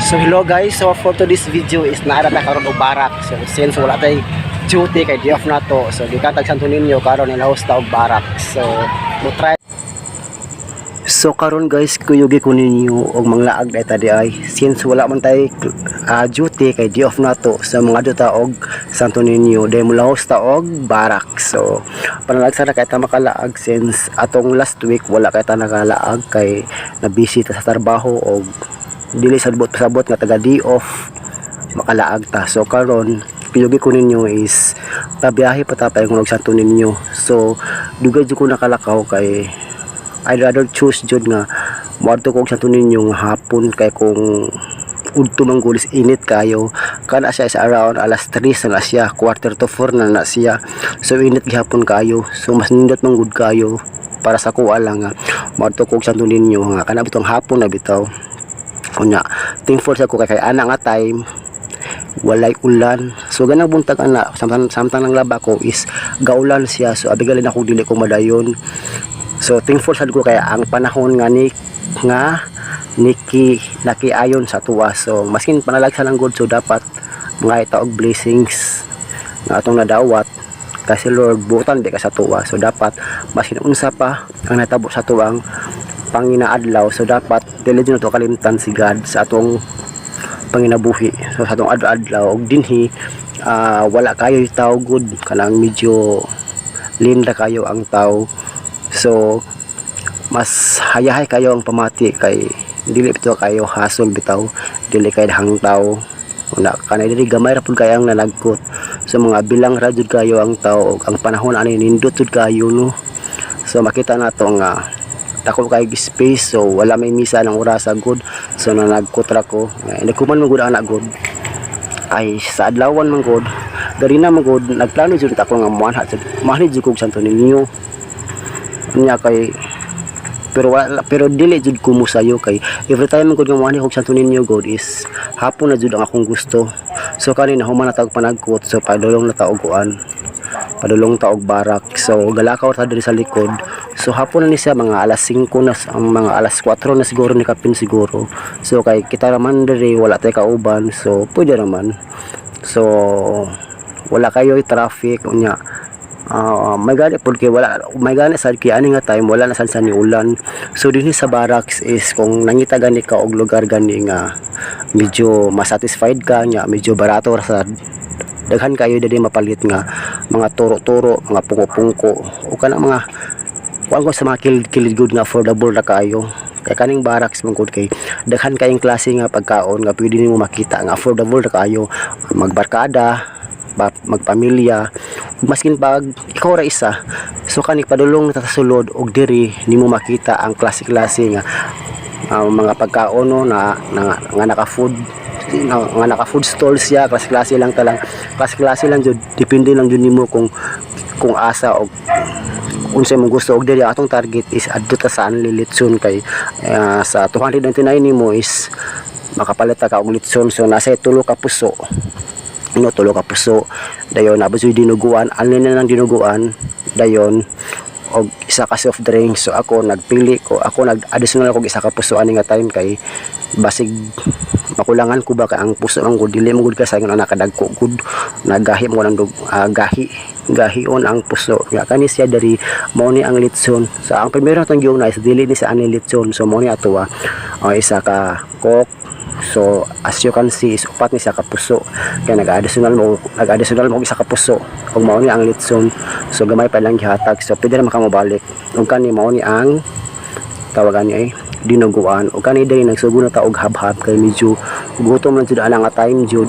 So hello guys, so for today's video is naara ta karon og barak. So since wala tay duty kay di off na to, so gikatag Santo Niño karon ilaos ta og barak. So mo try. So karon guys, kuyugi ko ninyo og manglaag data di ay since wala man tay duty kay di off na to, so mga duta og Santo Niño day mo laos ta og barak. So panalagsa na kay ta makalaag since atong last week wala kay ta nakalaag kay na busy ta sa trabaho og dili sabot nga taga day off makalaag ta. So karon piyugi ko ninyo is pabiyahe pa ta payong Santo Niño. So dugay jud ko nakalakaw kay I'd rather choose jud nga moadto ko og Santo Niño nga hapon kay kung udto man gulis init kayo kana siya is around alas 3 na siya, quarter to 4 na siya. So init gihapon kayo, so mas nindot man gud kayo para sa kuha lang nga moadto ko og Santo Niño nga kana bitong hapon na bitaw. Unya thankful sa ko kay ana nga time walay ulan, so ganang buntag ana samtang lang laba ko is gaulan siya, so abigalin ako dili ko madayon. So thankful sad ko kay ang panahon nga nakiayon sa tuwa. So maskin panalagsa lang good, so dapat mga itaog blessings nga atong nadawat kasi Lord butan di ka sa tuwa. So dapat maskin unsa pa ang natabo sa tuwang panginaadlaw, so dapat dili jud to kalimtan si God sa atong panginabuhi. So sa atong adlaw og dinhi wala kayo taw good kanang medyo linda kayo ang taw. So mas hayahay kayo ang pamati kay dili bitaw kayo hasol bitaw, dili kay hangtaw una kanay diri gamay ra pud kay ang nalagkot. So mga bilang ra jud kayo ang taw og ang panahon ani nindot jud kayo no. So makita nato nga dako kay space, so wala may misa ng orasa good. So nanagkot ra ko hindi ko man magud anak good ay sa adlawan man good dari na magud nagplano jud ako nga manhid jud kog Santo Niño nya kay pero dili jud ko musayo kay every time gud nga manhid kog Santo Niño god is hapon na jud ang akong gusto. So kanina human na tag panagkot, so padulong na taoguan, padulong taog barak. So galakaw ta diri sa likod. So hapon na ni siya mga alas 5 na, ang mga alas 4 na siguro ni kapin siguro. So kay kita naman diri wala tay kauban, so pwede naman. So wala kayo traffic unya. May gani pud kay wala may gani sad kay ani nga time wala na sad sa ni ulan. So dinhi sa barracks is kung nangita gani ka og lugar gani nga medyo masatisfied ka nya medyo barato ra sad, daghan kayo dili mapalit nga mga turo-turo, mga pungko-pungko o kana mga kuan ko sa mga kilid good nga affordable na kayo. Kay kaning barracks man gud kay daghan kayong klase nga pagkaon nga pwede nimo makita nga affordable na kayo, magbarkada, magpamilya, maskin pag ikaw ra isa. So kani padulong na sa sulod og diri nimo makita ang klase-klase nga mga pagkaon no, na naka-food nga naka-food stalls siya, klase-klase lang talang klase-klase lang jud, depende lang jud nimo kung asa og unsay mong gusto. Og diri atong target is adto ta sa litson kay sa 299 nimo is makapalit ka og litson. So nasa 3 ka puso no, 3 ka puso dayon abusoy dinuguan, alin na ng dinuguan dayon og isa ka soft drink. So ako nagpili ko, ako nag-additional ako isa ka puso ani nga time kay basig makulangan ko ba ka ang puso ang gud dili mo gud ka sa anak kadagko gud nagahi mo nang gahion ang puso nga kani siya dari mao ni ang litson. Sa ang primero tong gyung na is dili ni sa ani litson, so mao ni ato isa ka coke. So as you can see is upat ni sa kapuso kaya nag-additional mo isa ka puso ug mao ni ang litson. So gamay pa lang gihatag, so pwede na makamobalik ug kani mao ni ang tawagan niya dinuguan. ug kani day nagsugo na ta og hab-hab kay medyo gutom lang jud ana nga time jud.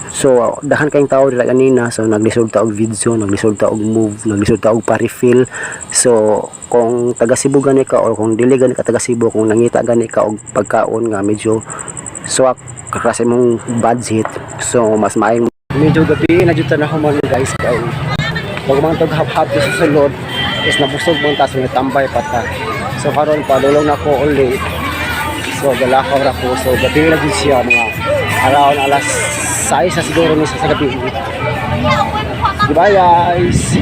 So dahan kayong tao dila kanina, so naglisod ta og video, naglisod ta og move, naglisod ta og pa-refill. So kung taga Cebu gani ka or kung dili gani ka taga Cebu, kung nangita gani ka og pagkaon nga medyo swak kasi mong budget, so mas maayong medyo gabi na jud ta na human guys kay wag man tog hap-hap sa sulod is nabusog man ta, so natambay pa ta. So karon padulong na ko ulit, so galakaw ra ko. So gabi na jud siya mga around alas 6 sa siguro ni sa gabi. Goodbye guys.